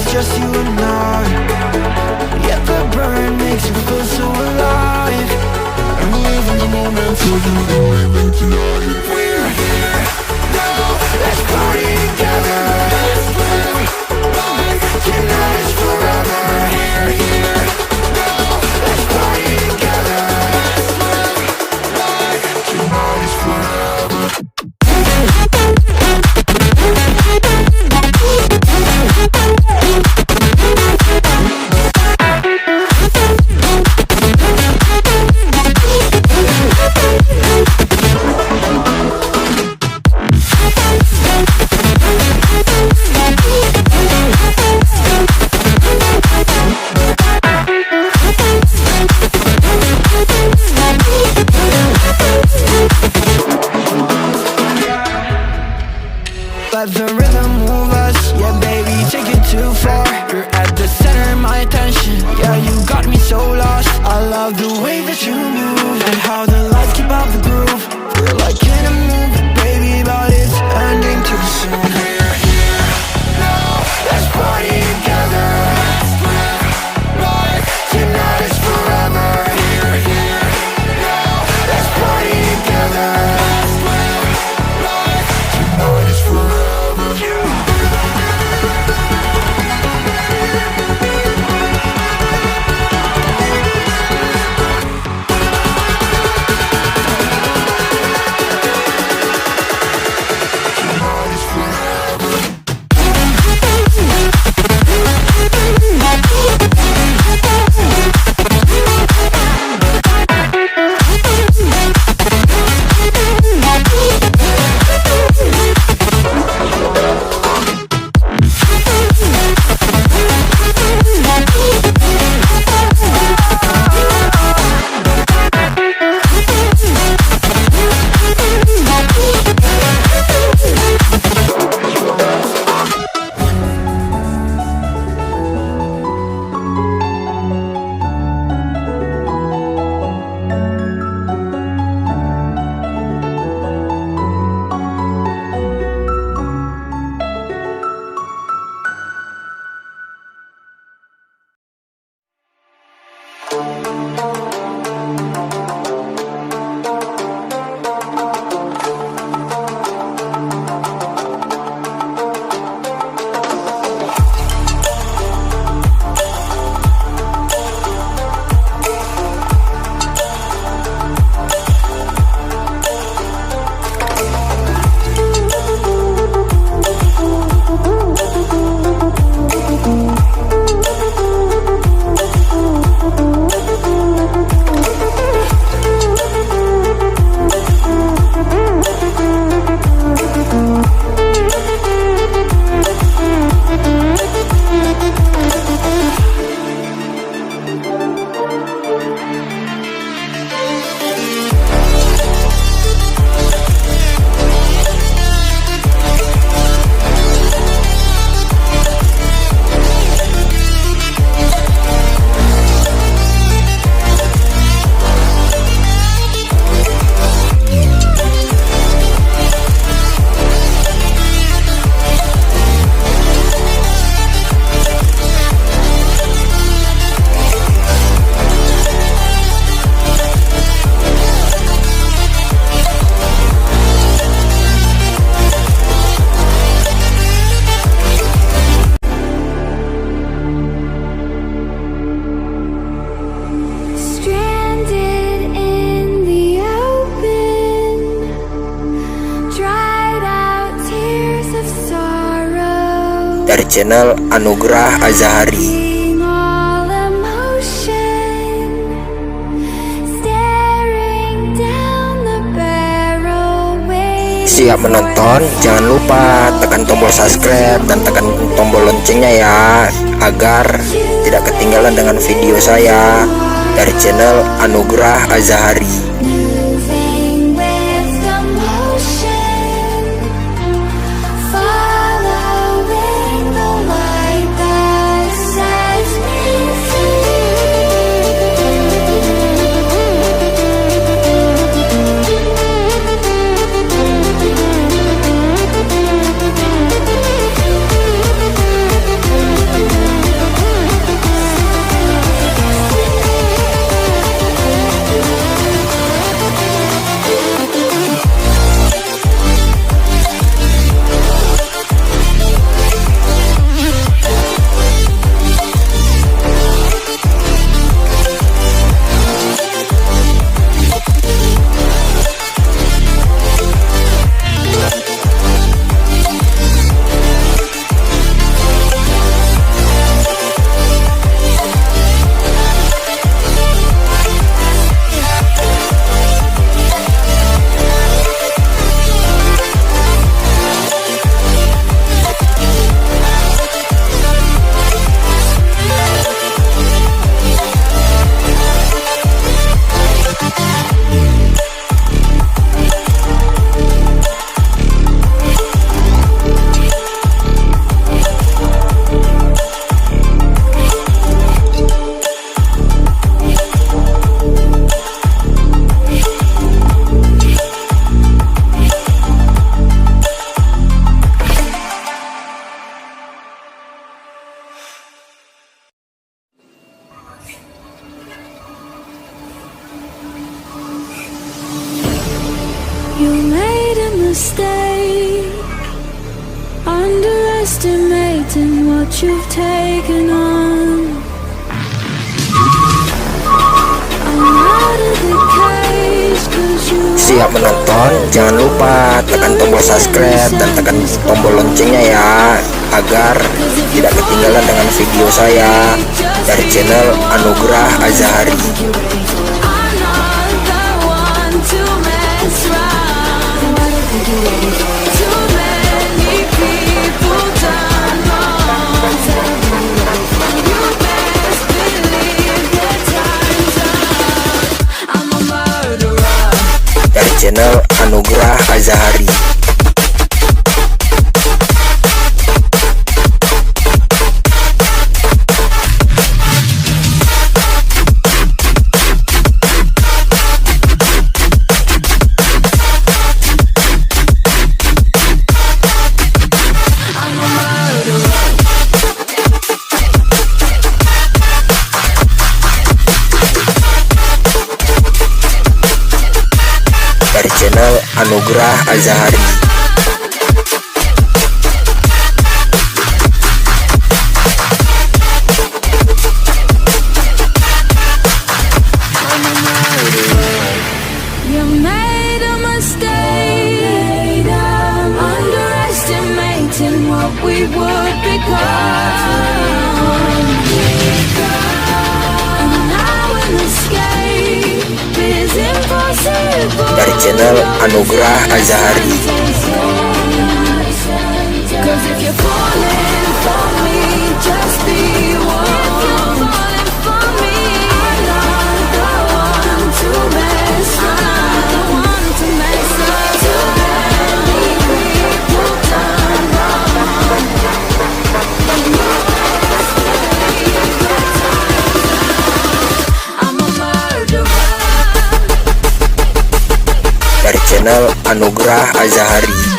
it's just you and I. Yet the burn makes you feel so alive. I'm living the moment till you leave it tonight. We're here now, let's party together. Let's live life, tonight is forever. Here now, let's party together. Let's live life, tonight is forever. Let the rhythm move us, yeah baby, take it too far. You're at the center of my attention, yeah you got me so lost. I love the way that you move and how the lights keep up the groove. We're like in a movie, baby, but it's ending too soon. We're here now, let's party together. Let's live life, tonight is forever. Here now, let's party together. Let's live life, tonight is forever. Dari channel Anugrah Azahari. Siap menonton, jangan lupa tekan tombol subscribe dan tekan tombol loncengnya ya, agar tidak ketinggalan dengan video saya dari channel Anugrah Azahari. mistake, underestimating what you've taken on. I'm out of the cage 'cause you Siap menonton? Jangan lupa tekan tombol subscribe dan tekan tombol loncengnya ya, agar tidak ketinggalan dengan video saya dari channel Anugrah Azahari. I'm not the one to mess around. Too many people done wrong. You best believe that time's up. I'm a murderer. Dari channel Anugrah Azahari. Dari channel Anugrah Azahari. You made a mistake, underestimating what we would become. And now an escape is impossible. Dari channel Anugrah Azahari. 'Cause if you're falling for me, just be warned. For me, I'm not the one to mess around. The one to mess around. Too many people done wrong. I'm a murderer. Dari channel Anugrah Azahari.